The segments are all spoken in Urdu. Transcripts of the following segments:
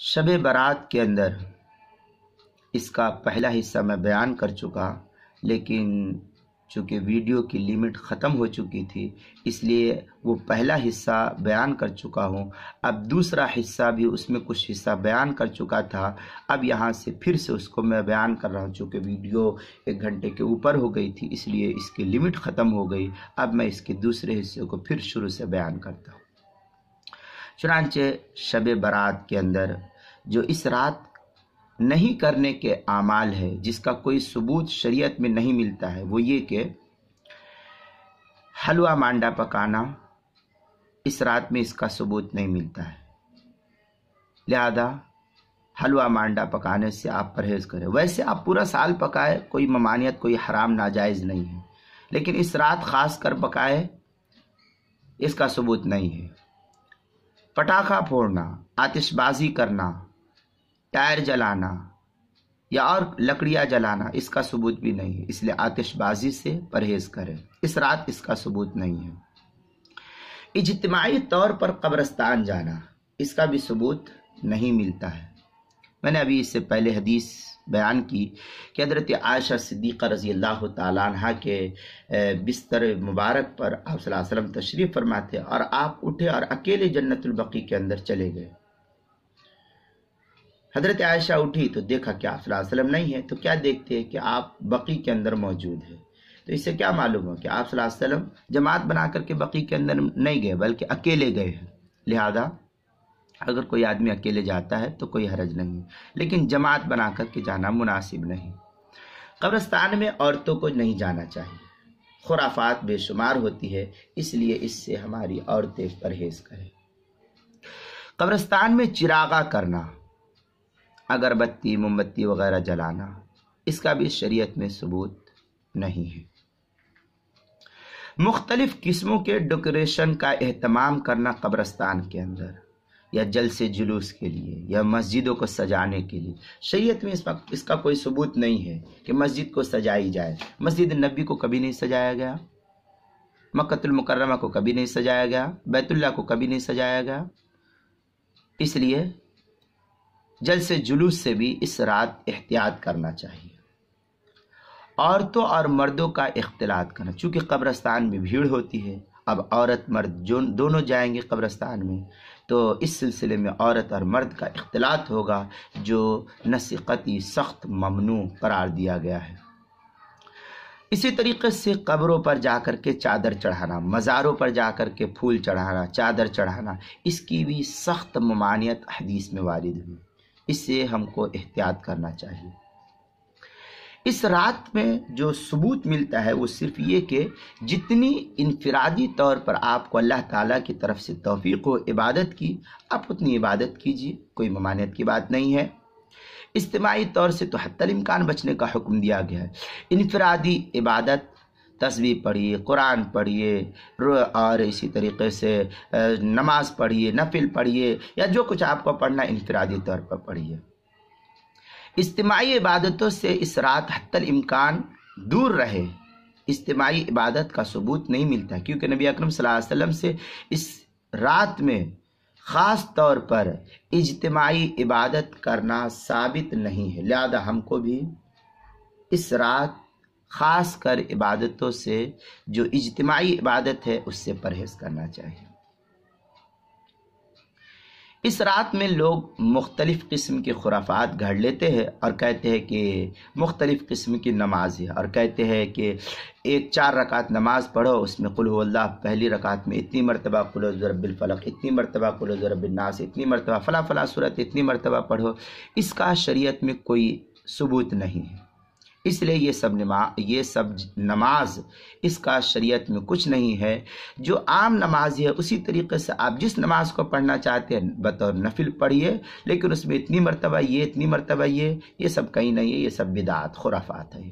شب برات کے اندر اس کا پہلا حصہ میں بیان کر چکا، لیکن چونکہ ویڈیو کی لیمٹ ختم ہو چکی تھی اس لیے وہ پہلا حصہ بیان کر چکا ہوں۔ اب دوسرا حصہ بھی اس میں کچھ حصہ بیان کر چکا تھا، اب یہاں سے پھر سے اس کو میں بیان کر رہا ہوں۔ چونکہ ویڈیو 1 گھنٹے کے اوپر ہو گئی تھی اس لیے اس کی لمٹ ختم ہو گئی، اب میں اس کے دوسرے حصے کو پھر شروع سے بیان کرتا ہوں۔ چنانچہ شب برات کے اندر جو اس رات نہیں کرنے کے اعمال ہے، جس کا کوئی ثبوت شریعت میں نہیں ملتا ہے، وہ یہ کہ حلوہ مانڈا پکانا، اس رات میں اس کا ثبوت نہیں ملتا ہے، لہذا حلوہ مانڈا پکانے سے آپ پرہیز کریں۔ ویسے آپ پورا سال پکائے، کوئی ممانعت، کوئی حرام ناجائز نہیں ہے، لیکن اس رات خاص کر پکائے، اس کا ثبوت نہیں ہے۔ پٹاخہ پھوڑنا، آتش بازی کرنا، ٹائر جلانا یا اور لکڑیاں جلانا، اس کا ثبوت بھی نہیں ہے، اس لیے آتش بازی سے پرہیز کریں، اس رات اس کا ثبوت نہیں ہے۔ اجتماعی طور پر قبرستان جانا، اس کا بھی ثبوت نہیں ملتا ہے۔ میں نے ابھی اس سے پہلے حدیث بیان کی کہ حضرت عائشہ صدیقہ رضی اللہ تعالیٰ عنہ کے بستر مبارک پر آپ صلی اللہ علیہ وسلم تشریف فرماتے اور آپ اٹھے اور اکیلے جنت البقیع کے اندر چلے گئے۔ حضرت عائشہ اٹھی تو دیکھا کہ آپ صلی اللہ علیہ وسلم نہیں ہے، تو کیا دیکھتے ہیں کہ آپ بقیع کے اندر موجود ہیں، تو اس سے کیا معلوم ہو کہ آپ صلی اللہ علیہ وسلم جماعت بنا کر کے بقیع کے اندر نہیں گئے بلکہ اکیلے گئے ہیں۔ لہذا اگر کوئی آدمی اکیلے جاتا ہے تو کوئی حرج نہیں، لیکن جماعت بنا کر کے جانا مناسب نہیں۔ قبرستان میں عورتوں کو نہیں جانا چاہیے، خرافات بے شمار ہوتی ہے، اس لیے اس سے ہماری عورتیں پرہیز کریں۔ قبرستان میں چراغاں کرنا، اگربتی موم بتی وغیرہ جلانا، اس کا بھی شریعت میں ثبوت نہیں ہے۔ مختلف قسموں کے ڈیکوریشن کا اہتمام کرنا قبرستان کے اندر، یا جلسے جلوس کے لیے یا مسجدوں کو سجانے کے لیے، شریعت میں اس کا کوئی ثبوت نہیں ہے کہ مسجد کو سجائی جائے۔ مسجد نبی کو کبھی نہیں سجایا گیا، مکۃ المکرمہ کو کبھی نہیں سجایا گیا، بیت اللہ کو کبھی نہیں سجایا گیا، اس لیے جلسے جلوس سے بھی اس رات احتیاط کرنا چاہیے۔ عورتوں اور مردوں کا اختلاط کرنا، چونکہ قبرستان میں بھیڑ ہوتی ہے، اب عورت مرد دونوں جائیں گے قبرستان میں، تو اس سلسلے میں عورت اور مرد کا اختلاط ہوگا، جو نص قطعی سخت ممنوع قرار دیا گیا ہے۔ اسی طریقے سے قبروں پر جا کر کے چادر چڑھانا، مزاروں پر جا کر کے پھول چڑھانا، چادر چڑھانا، اس کی بھی سخت ممانعت حدیث میں وارد ہوئی، اس سے ہم کو احتیاط کرنا چاہیے۔ اس رات میں جو ثبوت ملتا ہے وہ صرف یہ کہ جتنی انفرادی طور پر آپ کو اللہ تعالیٰ کی طرف سے توفیق و عبادت کی، آپ اتنی عبادت کیجیے، کوئی ممانعت کی بات نہیں ہے۔ اجتماعی طور سے تو حتی الامکان بچنے کا حکم دیا گیا ہے۔ انفرادی عبادت، تسبیح پڑھیے، قرآن پڑھیے، اور اسی طریقے سے نماز پڑھیے، نفل پڑھیے، یا جو کچھ آپ کو پڑھنا انفرادی طور پر پڑھیے۔ اجتماعی عبادتوں سے اس رات حتی الامکان دور رہے۔ اجتماعی عبادت کا ثبوت نہیں ملتا، کیونکہ نبی اکرم صلی اللہ علیہ وسلم سے اس رات میں خاص طور پر اجتماعی عبادت کرنا ثابت نہیں ہے، لہذا ہم کو بھی اس رات خاص کر عبادتوں سے، جو اجتماعی عبادت ہے، اس سے پرہیز کرنا چاہیے۔ اس رات میں لوگ مختلف قسم کے خرافات گھڑ لیتے ہیں اور کہتے ہیں کہ مختلف قسم کی نماز ہے، اور کہتے ہیں کہ 4 رکعت نماز پڑھو، اس میں قل هو اللہ پہلی رکعت میں اتنی مرتبہ، قل اعوذ برب الفلق اتنی مرتبہ، قل اعوذ برب الناس اتنی مرتبہ، فلاں فلاں صورت اتنی مرتبہ پڑھو۔ اس کا شریعت میں کوئی ثبوت نہیں ہے، اس لیے یہ سب نماز اس کا شریعت میں کچھ نہیں ہے۔ جو عام نماز ہے اسی طریقے سے آپ جس نماز کو پڑھنا چاہتے ہیں بطور نفل پڑھیے، لیکن اس میں اتنی مرتبہ یہ، اتنی مرتبہ یہ سب کہیں نہیں ہے، یہ سب بدعات، خرافات ہے۔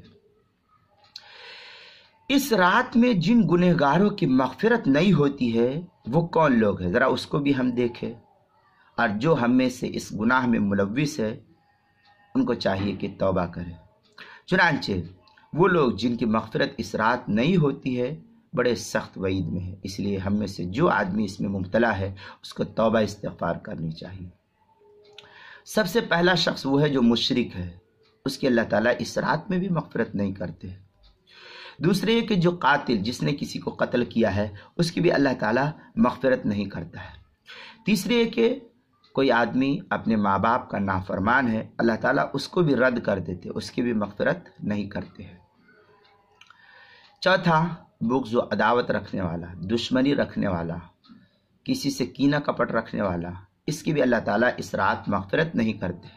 اس رات میں جن گنہگاروں کی مغفرت نہیں ہوتی ہے وہ کون لوگ ہیں، ذرا اس کو بھی ہم دیکھیں، اور جو ہم میں سے اس گناہ میں ملوث ہے ان کو چاہیے کہ توبہ کریں۔ چنانچہ وہ لوگ جن کی مغفرت اس رات نہیں ہوتی ہے بڑے سخت وعید میں ہے، اس لیے ہم میں سے جو آدمی اس میں مبتلا ہے اس کو توبہ استغفار کرنی چاہیے۔ سب سے پہلا شخص وہ ہے جو مشرک ہے، اس کی اللہ تعالیٰ اس رات میں بھی مغفرت نہیں کرتے۔ دوسرے یہ کہ جو قاتل، جس نے کسی کو قتل کیا ہے، اس کی بھی اللہ تعالیٰ مغفرت نہیں کرتا ہے۔ تیسرے یہ کہ کوئی آدمی اپنے ماں باپ کا نافرمان ہے، اللہ تعالیٰ اس کو بھی رد کر دیتے، اس کی بھی مغفرت نہیں کرتے ہیں۔ چوتھا، بغض و عداوت رکھنے والا، دشمنی رکھنے والا، کسی سے کینہ کپٹ رکھنے والا، اس کی بھی اللہ تعالیٰ اس رات مغفرت نہیں کرتے۔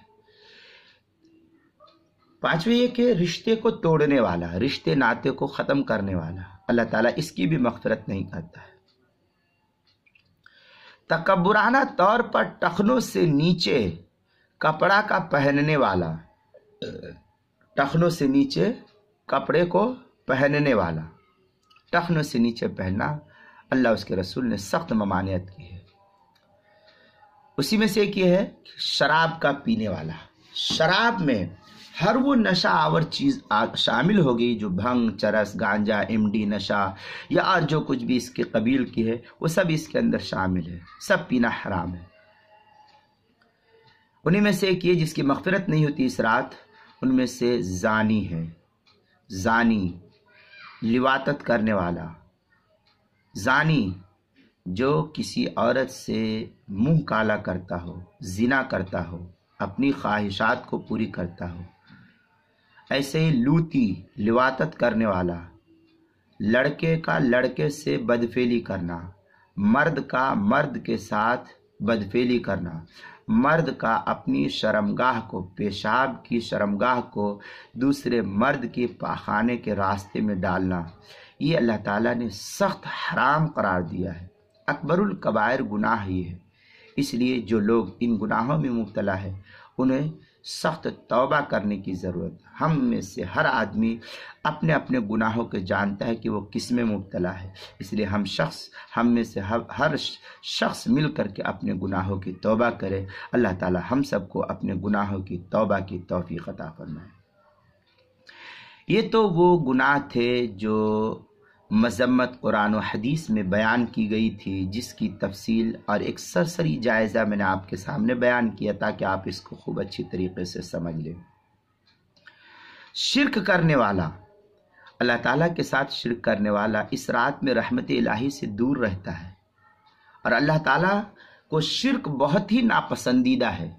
پانچویں یہ کہ رشتے کو توڑنے والا، رشتے ناطے کو ختم کرنے والا، اللہ تعالیٰ اس کی بھی مغفرت نہیں کرتا ہے۔ تکبرانہ طور پر ٹخنوں سے نیچے کپڑا کا پہننے والا، ٹخنوں سے نیچے کپڑے کو پہننے والا، ٹخنوں سے نیچے پہننا اللہ اس کے رسول نے سخت ممانعت کی ہے۔ اسی میں سے ایک یہ ہے شراب کا پینے والا، شراب میں ہر وہ نشہ آور چیز شامل ہوگی جو بھنگ، چرس، گانجا، امڈی، نشہ یا اور جو کچھ بھی اس کے قبیل کی ہے، وہ سب اس کے اندر شامل ہے، سب پینا حرام ہے۔ انہی میں سے ایک یہ جس کی مغفرت نہیں ہوتی اس رات، ان میں سے زانی ہے، زانی، لواطت کرنے والا، زانی جو کسی عورت سے منہ کالا کرتا ہو، زنا کرتا ہو، اپنی خواہشات کو پوری کرتا ہو۔ ایسے ہی لوتی، لواطت کرنے والا، لڑکے کا لڑکے سے بدفعلی کرنا، مرد کا مرد کے ساتھ بدفعلی کرنا، مرد کا اپنی شرمگاہ کو، پیشاب کی شرمگاہ کو دوسرے مرد کے پاخانے کے راستے میں ڈالنا، یہ اللہ تعالیٰ نے سخت حرام قرار دیا ہے۔ اکبر الکبائر گناہ یہ ہے، اس لیے جو لوگ ان گناہوں میں مبتلا ہے انہیں سخت توبہ کرنے کی ضرورت ہے۔ ہم میں سے ہر آدمی اپنے اپنے گناہوں کے جانتا ہے کہ وہ کس میں مبتلا ہے، اس لیے ہم میں سے ہر شخص مل کر کے اپنے گناہوں کی توبہ کرے۔ اللہ تعالی ہم سب کو اپنے گناہوں کی توبہ کی توفیق عطا فرمائے۔ یہ تو وہ گناہ تھے جو مذمت قرآن و حدیث میں بیان کی گئی تھی، جس کی تفصیل اور ایک سرسری جائزہ میں نے آپ کے سامنے بیان کیا تاکہ آپ اس کو خوب اچھی طریقے سے سمجھ لیں۔ شرک کرنے والا، اللہ تعالیٰ کے ساتھ شرک کرنے والا اس رات میں رحمت الہی سے دور رہتا ہے، اور اللہ تعالیٰ کو شرک بہت ہی ناپسندیدہ ہے۔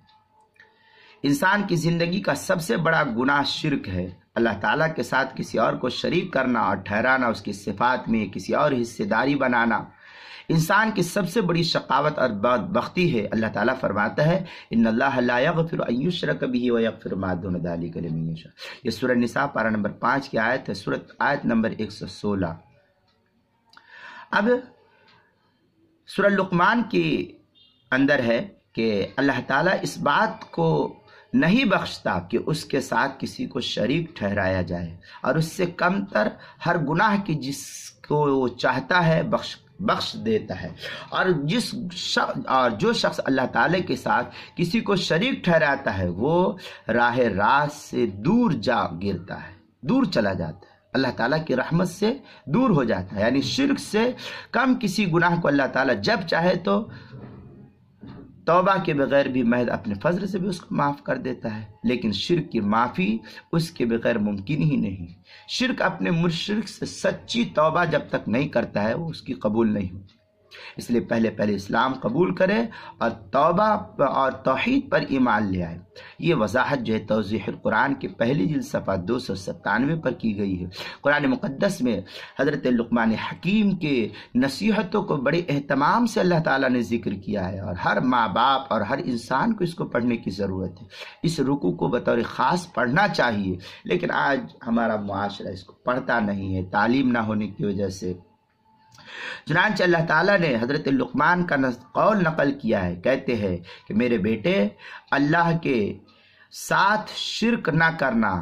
انسان کی زندگی کا سب سے بڑا گناہ شرک ہے۔ اللہ تعالیٰ کے ساتھ کسی اور کو شریک کرنا اور ٹھہرانا، اس کی صفات میں کسی اور حصے داری بنانا انسان کی سب سے بڑی شقاوت اور بدبختی ہے۔ اللہ تعالیٰ فرماتا ہے ان اللہ لا یغفر ان یشرک بہ ویغفر ما دون ذلک لمن یشاء۔ یہ سورہ نساء پارہ نمبر 5 کی آیت ہے، آیت نمبر 116۔ اب سورہ لقمان کے اندر ہے کہ اللہ تعالیٰ اس بات کو نہیں بخشتا کہ اس کے ساتھ کسی کو شریک ٹھہرایا جائے، اور اس سے کم تر ہر گناہ کی جس کو وہ چاہتا ہے بخش دیتا ہے، اور جو شخص اللہ تعالی کے ساتھ کسی کو شریک ٹھہراتا ہے وہ راہ راست سے دور جا گرتا ہے، دور چلا جاتا ہے، اللہ تعالیٰ کی رحمت سے دور ہو جاتا ہے۔ یعنی شرک سے کم کسی گناہ کو اللہ تعالیٰ جب چاہے تو توبہ کے بغیر بھی محض اپنے فضل سے بھی اس کو معاف کر دیتا ہے، لیکن شرک کی معافی اس کے بغیر ممکن ہی نہیں۔ شرک اپنے مشرک سے سچی توبہ جب تک نہیں کرتا ہے وہ اس کی قبول نہیں ہوتی، اس لیے پہلے اسلام قبول کرے اور توبہ اور توحید پر ایمان لے آئے۔ یہ وضاحت جو ہے توضیح القرآن کے پہلی جلد صفحہ 297 پر کی گئی ہے۔ قرآن مقدس میں حضرت لقمان حکیم کے نصیحتوں کو بڑے اہتمام سے اللہ تعالیٰ نے ذکر کیا ہے، اور ہر ماں باپ اور ہر انسان کو اس کو پڑھنے کی ضرورت ہے۔ اس رکوع کو بطور خاص پڑھنا چاہیے، لیکن آج ہمارا معاشرہ اس کو پڑھتا نہیں ہے، تعلیم نہ ہونے کی وجہ سے۔ چنانچہ اللہ تعالیٰ نے حضرت لقمان کا قول نقل کیا ہے، کہتے ہیں کہ میرے بیٹے، اللہ کے ساتھ شرک نہ کرنا،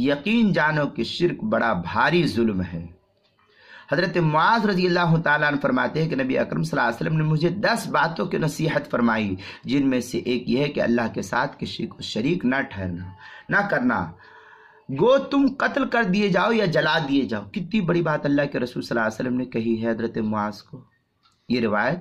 یقین جانو کہ شرک بڑا بھاری ظلم ہے۔ حضرت معاذ رضی اللہ تعالیٰ عنہ فرماتے ہیں کہ نبی اکرم صلی اللہ علیہ وسلم نے مجھے 10 باتوں کی نصیحت فرمائی، جن میں سے ایک یہ ہے کہ اللہ کے ساتھ کسی کو شریک نہ کرنا، گو تم قتل کر دیے جاؤ یا جلا دیے جاؤ۔ کتنی بڑی بات اللہ کے رسول صلی اللہ علیہ وسلم نے کہی ہے حضرت معاذ کو۔ یہ روایت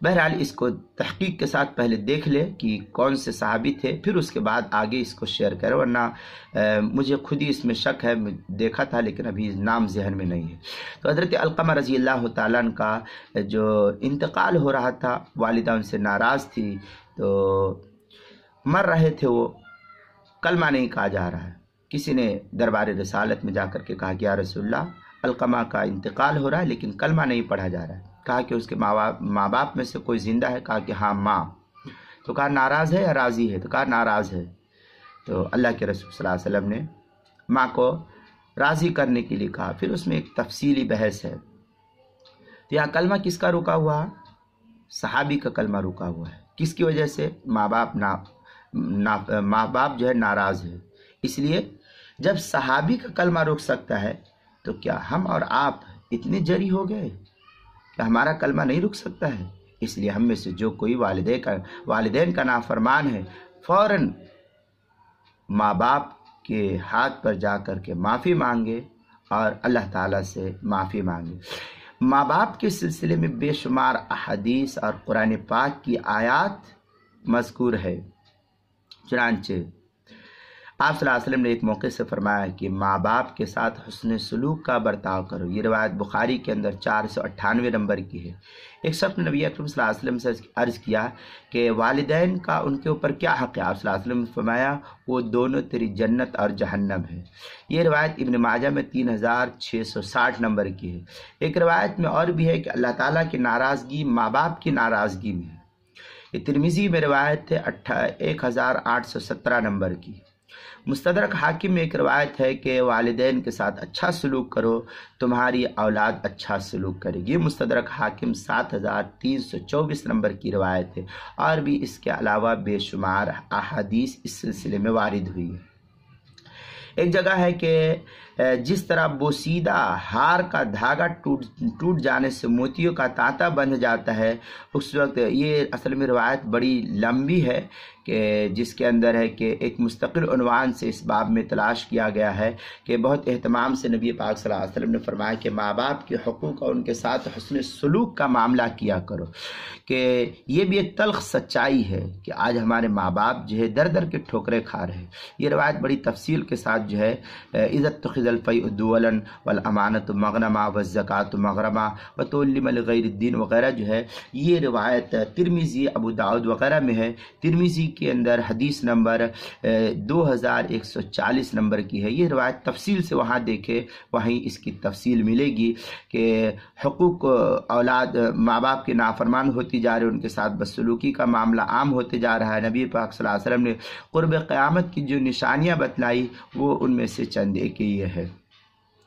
بہرحال اس کو تحقیق کے ساتھ پہلے دیکھ لے کہ کون سے صحابی تھے، پھر اس کے بعد آگے اس کو شیئر کرے، ورنہ مجھے خود ہی اس میں شک ہے، دیکھا تھا لیکن ابھی نام ذہن میں نہیں ہے۔ تو حضرت علقمہ رضی اللہ تعالیٰ عنہ کا جو انتقال ہو رہا تھا، والدہ ان سے ناراض تھی، تو مر رہے تھے وہ، کلمہ نہیں کہا جا رہا ہے۔ کسی نے دربار رسالت میں جا کر کے کہا کہ یا رسول اللہ، علقمہ کا انتقال ہو رہا ہے لیکن کلمہ نہیں پڑھا جا رہا ہے۔ کہا کہ اس کے ماں باپ میں سے کوئی زندہ ہے؟ کہا کہ ہاں ماں۔ تو کہا ناراض ہے یا راضی ہے؟ تو کہا ناراض ہے۔ تو اللہ کے رسول صلی اللہ علیہ وسلم نے ماں کو راضی کرنے کے لیے کہا۔ پھر اس میں ایک تفصیلی بحث ہے۔ تو یہاں کلمہ کس کا رکا ہوا؟ صحابی کا کلمہ رکا ہوا ہے۔ کس کی وجہ سے؟ ماں باپ جو ہے ناراض ہے۔ اس لیے جب صحابی کا کلمہ رک سکتا ہے تو کیا ہم اور آپ اتنے جری ہو گئے کہ ہمارا کلمہ نہیں رک سکتا ہے؟ اس لیے ہم میں سے جو کوئی والدین کا نافرمان ہے، فوراً ماں باپ کے ہاتھ پر جا کر کے معافی مانگے اور اللہ تعالیٰ سے معافی مانگے۔ ماں باپ کے سلسلے میں بے شمار احادیث اور قرآن پاک کی آیات مذکور ہے۔ چنانچہ آپ صلی اللہ علیہ وسلم نے ایک موقع سے فرمایا کہ ماں باپ کے ساتھ حسن سلوک کا برتاؤ کرو۔ یہ روایت بخاری کے اندر 498 نمبر کی ہے۔ ایک شخص نے نبی اکرم صلی اللہ علیہ وسلم سے عرض کیا کہ والدین کا ان کے اوپر کیا حق ہے؟ آپ صلی اللہ علیہ وسلم نے فرمایا وہ دونوں تیری جنت اور جہنم ہے۔ یہ روایت ابن ماجہ میں 3660 نمبر کی ہے۔ ایک روایت میں اور بھی ہے کہ اللہ تعالیٰ کی ناراضگی ماں باپ کی ناراضگی میں ہے۔ یہ ترمذی میں روایت ہے 1817 نمبر کی۔ مستدرک حاکم میں ایک روایت ہے کہ والدین کے ساتھ اچھا سلوک کرو، تمہاری اولاد اچھا سلوک کرے گی۔ مستدرک حاکم 7324 نمبر کی روایت ہے، اور بھی اس کے علاوہ بے شمار احادیث اس سلسلے میں وارد ہوئی ہے۔ ایک جگہ ہے کہ جس طرح بوسیدہ ہار کا دھاگا ٹوٹ جانے سے موتیوں کا تانتا بندھ جاتا ہے، اس وقت یہ اصل میں روایت بڑی لمبی ہے کہ جس کے اندر ہے کہ ایک مستقل عنوان سے اس باب میں تلاش کیا گیا ہے کہ بہت اہتمام سے نبی پاک صلی اللہ علیہ وسلم نے فرمایا کہ ماں باپ کے حقوق اور ان کے ساتھ حسن سلوک کا معاملہ کیا کرو، کہ یہ بھی ایک تلخ سچائی ہے کہ آج ہمارے ماں باپ جو ہے در در کے ٹھوکریں کھا رہے ہیں۔ یہ روایت بڑی تفصیل کے ساتھ جو ہے عزت تخذ الفیء دولا والامانۃ مغنما والزکاۃ مغرما وتعلم لغیر الدین وغیرہ جو ہے، یہ روایت ترمذی، ابو داؤد وغیرہ میں ہے۔ ترمذی کے اندر حدیث نمبر 2140 نمبر کی ہے۔ یہ روایت تفصیل سے وہاں دیکھے، وہیں اس کی تفصیل ملے گی کہ حقوق اولاد ماں باپ کے نافرمان ہوتی جا رہے، ان کے ساتھ بدسلوکی کا معاملہ عام ہوتے جا رہا ہے۔ نبی پاک صلی اللہ علیہ وسلم نے قرب قیامت کی جو نشانیاں بتلائی وہ ان میں سے چند ایک یہ ہے۔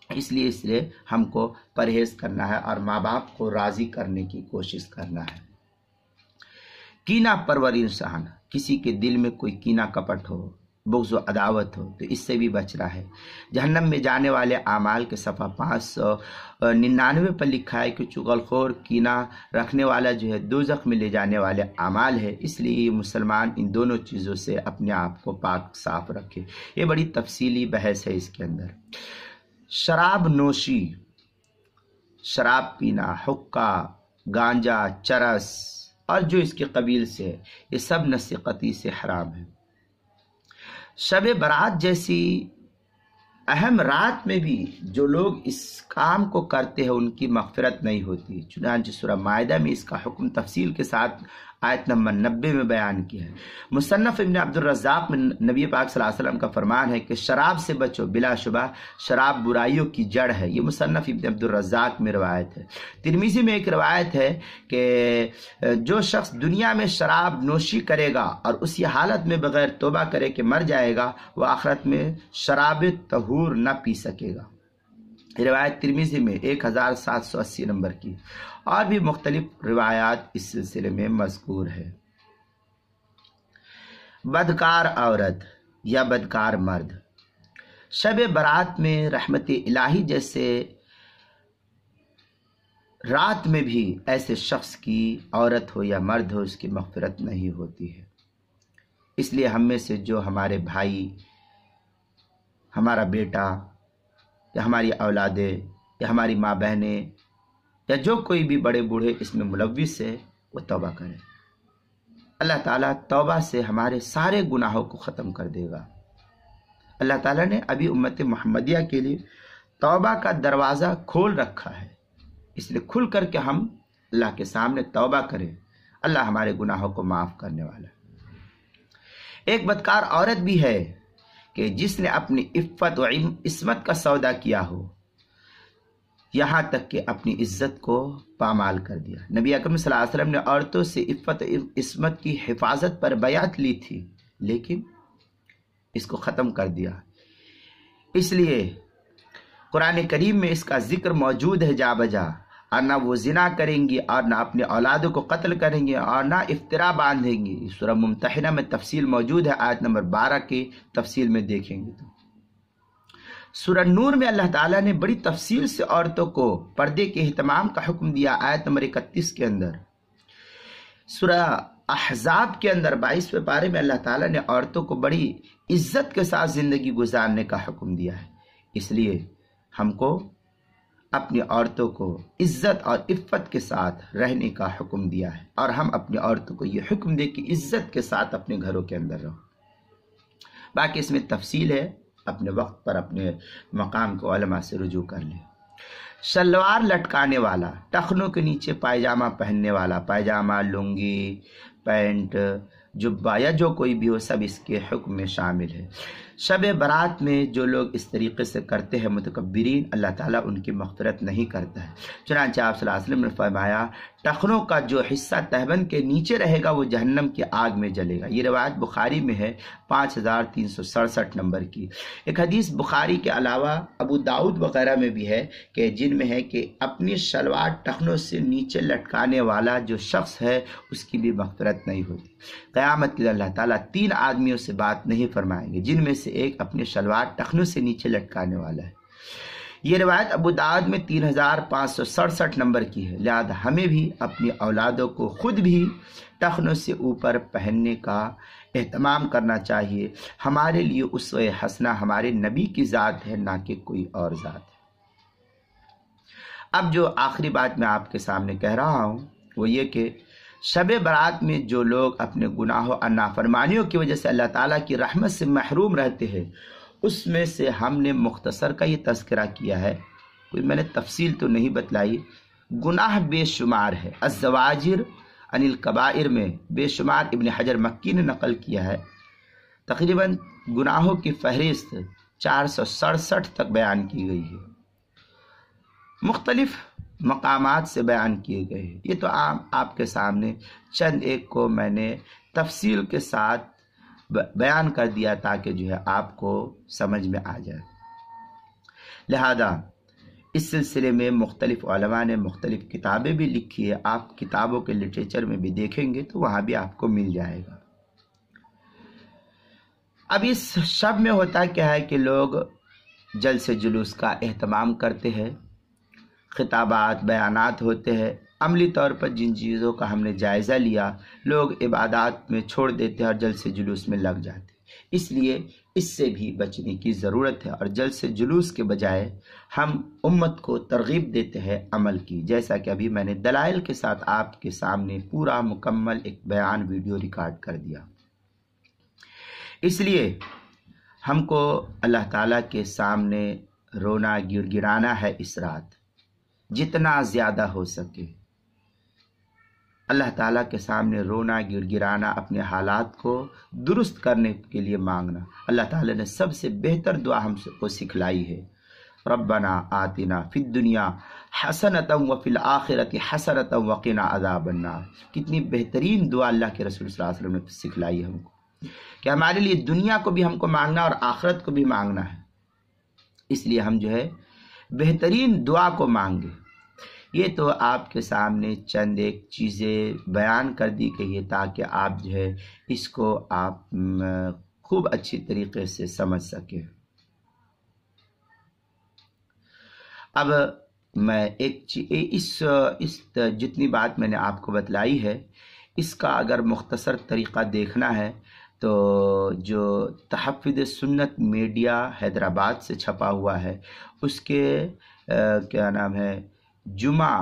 اس لیے ہم کو پرہیز کرنا ہے اور ماں باپ کو راضی کرنے کی کوشش کرنا ہے۔ کینہ پرور انسان، کسی کے دل میں کوئی کینہ کپٹ ہو، بغض و عداوت ہو تو اس سے بھی بچنا ہے۔ جہنم میں جانے والے اعمال کے صفحہ 599 پر لکھا ہے کہ چغلخور کینہ رکھنے والا جو ہے دوزخ میں لے جانے والے اعمال ہے، اس لیے مسلمان ان دونوں چیزوں سے اپنے آپ کو پاک صاف رکھے۔ یہ بڑی تفصیلی بحث ہے اس کے اندر۔ شراب نوشی، شراب پینا، حقہ، گانجا، چرس اور جو اس کے قبیل سے ہے، یہ سب نص قطعی سے حرام ہے۔ شب برات جیسی اہم رات میں بھی جو لوگ اس کام کو کرتے ہیں ان کی مغفرت نہیں ہوتی۔ چنانچہ سورہ مائدہ میں اس کا حکم تفصیل کے ساتھ آیت نمبر 90 میں بیان کیا ہے۔ مصنف ابن عبد الرزاق میں نبی پاک صلی اللہ علیہ وسلم کا فرمان ہے کہ شراب سے بچو، بلا شبہ شراب برائیوں کی جڑ ہے۔ یہ مصنف ابن عبد الرزاق میں روایت ہے۔ ترمذی میں ایک روایت ہے کہ جو شخص دنیا میں شراب نوشی کرے گا اور اسی حالت میں بغیر توبہ کرے کہ مر جائے گا، وہ آخرت میں شراب طہور نہ پی سکے گا۔ روایت ترمذی میں 1780 نمبر کی، اور بھی مختلف روایات اس سلسلے میں مذکور ہے۔ بدکار عورت یا بدکار مرد، شب برات میں رحمت الہی جیسے رات میں بھی ایسے شخص کی، عورت ہو یا مرد ہو، اس کی مغفرت نہیں ہوتی ہے۔ اس لیے ہم میں سے جو ہمارے بھائی، ہمارا بیٹا یا ہماری اولادیں یا ہماری ماں بہنیں یا جو کوئی بھی بڑے بوڑھے اس میں ملوث ہے، وہ توبہ کریں۔ اللہ تعالیٰ توبہ سے ہمارے سارے گناہوں کو ختم کر دے گا۔ اللہ تعالیٰ نے ابھی امت محمدیہ کے لیے توبہ کا دروازہ کھول رکھا ہے، اس لیے کھل کر کے ہم اللہ کے سامنے توبہ کریں۔ اللہ ہمارے گناہوں کو معاف کرنے والا ہے۔ ایک بدکار عورت بھی ہے کہ جس نے اپنی عفت و عصمت کا سودا کیا ہو، یہاں تک کہ اپنی عزت کو پامال کر دیا۔ نبی اکرم صلی اللہ علیہ وسلم نے عورتوں سے عفت و عصمت کی حفاظت پر بیعت لی تھی، لیکن اس کو ختم کر دیا۔ اس لیے قرآن کریم میں اس کا ذکر موجود ہے جا بجا، اور نہ وہ زنا کریں گی اور نہ اپنے اولادوں کو قتل کریں گے اور نہ افترا باندھیں گے۔ سورہ ممتحنہ میں تفصیل موجود ہے، آیت نمبر 12 کی تفصیل میں دیکھیں گے تو سورہ نور میں اللہ تعالیٰ نے بڑی تفصیل سے عورتوں کو پردے کے اہتمام کا حکم دیا، آیت نمبر 31 کے اندر۔ سورہ احزاب کے اندر 22ویں پارے میں اللہ تعالیٰ نے عورتوں کو بڑی عزت کے ساتھ زندگی گزارنے کا حکم دیا ہے۔ اس لیے ہم کو اپنی عورتوں کو عزت اور عفت کے ساتھ رہنے کا حکم دیا ہے، اور ہم اپنی عورتوں کو یہ حکم دے کہ عزت کے ساتھ اپنے گھروں کے اندر رہو۔ باقی اس میں تفصیل ہے، اپنے وقت پر اپنے مقام کو علماء سے رجوع کر لیں۔ شلوار لٹکانے والا، ٹخنوں کے نیچے پائجامہ پہننے والا، پائجامہ، لنگی، پینٹ، جبہ یا جو کوئی بھی ہو، سب اس کے حکم میں شامل ہے۔ شب برات میں جو لوگ اس طریقے سے کرتے ہیں متکبرین، اللہ تعالیٰ ان کی مغفرت نہیں کرتا ہے۔ چنانچہ آپ صلی اللہ علیہ وسلم نے فرمایا ٹخنوں کا جو حصہ تہبند کے نیچے رہے گا وہ جہنم کی آگ میں جلے گا۔ یہ روایت بخاری میں ہے 5367 نمبر کی۔ ایک حدیث بخاری کے علاوہ ابو داؤد وغیرہ میں بھی ہے کہ جن میں ہے کہ اپنی شلوار ٹخنوں سے نیچے لٹکانے والا جو شخص ہے اس کی بھی مغفرت نہیں ہوتی۔ قیامت کے دن اللہ تعالیٰ 3 آدمیوں سے بات نہیں فرمائیں گے، جن میں سے ایک اپنے شلوار ٹخنوں سے نیچے لٹکانے والا ہے۔ یہ روایت ابو داؤد میں 3567 نمبر کی ہے۔ لہذا ہمیں بھی اپنی اولادوں کو خود بھی ٹخنوں سے اوپر پہننے کا اہتمام کرنا چاہیے۔ ہمارے لیے اسوہ حسنہ ہمارے نبی کی ذات ہے، نہ کہ کوئی اور ذات ہے۔ اب جو آخری بات میں آپ کے سامنے کہہ رہا ہوں وہ یہ کہ شب برات میں جو لوگ اپنے گناہوں اور نافرمانیوں کی وجہ سے اللہ تعالیٰ کی رحمت سے محروم رہتے ہیں، اس میں سے ہم نے مختصر کا یہ تذکرہ کیا ہے، کوئی میں نے تفصیل تو نہیں بتلائی۔ گناہ بے شمار ہے، الزواجر عن الکبائر میں بے شمار ابن حجر مکی نے نقل کیا ہے۔ تقریباً گناہوں کی فہرست 467 تک بیان کی گئی ہے، مختلف مقامات سے بیان کیے گئے ہیں۔ یہ تو آپ کے سامنے چند ایک کو میں نے تفصیل کے ساتھ بیان کر دیا تاکہ جو ہے آپ کو سمجھ میں آ جائے۔ لہذا اس سلسلے میں مختلف علماء نے مختلف کتابیں بھی لکھی ہے، آپ کتابوں کے لٹریچر میں بھی دیکھیں گے تو وہاں بھی آپ کو مل جائے گا۔ اب اس شب میں ہوتا کیا ہے کہ لوگ جلسے جلوس کا اہتمام کرتے ہیں، خطابات، بیانات ہوتے ہیں۔ عملی طور پر جن چیزوں کا ہم نے جائزہ لیا، لوگ عبادات میں چھوڑ دیتے ہیں اور جلسے جلوس میں لگ جاتے ہیں۔ اس لیے اس سے بھی بچنے کی ضرورت ہے، اور جلسے جلوس کے بجائے ہم امت کو ترغیب دیتے ہیں عمل کی، جیسا کہ ابھی میں نے دلائل کے ساتھ آپ کے سامنے پورا مکمل ایک بیان ویڈیو ریکارڈ کر دیا۔ اس لیے ہم کو اللہ تعالیٰ کے سامنے رونا گر گرانا ہے اس رات، جتنا زیادہ ہو سکے اللہ تعالیٰ کے سامنے رونا گر گرانا، اپنے حالات کو درست کرنے کے لیے مانگنا۔ اللہ تعالیٰ نے سب سے بہتر دعا ہم کو سکھلائی ہے، ربنا آتنا فی الدنیا حسنۃ وفی الآخرۃ حسنۃ وقنا عذاب النار۔ کتنی بہترین دعا اللہ کے رسول صلی اللہ علیہ وسلم نے سکھلائی ہے ہم کو، کہ ہمارے لیے دنیا کو بھی ہم کو مانگنا اور آخرت کو بھی مانگنا ہے۔ اس لیے ہم جو ہے بہترین دعا کو مانگے۔ یہ تو آپ کے سامنے چند ایک چیزیں بیان کر دی گئی ہے تاکہ آپ جو ہے اس کو آپ خوب اچھی طریقے سے سمجھ سکیں۔ اب میں اس جتنی بات میں نے آپ کو بتلائی ہے، اس کا اگر مختصر طریقہ دیکھنا ہے تو جو تحفظ سنت میڈیا حیدرآباد سے چھپا ہوا ہے، اس کے کیا نام ہے، جمعہ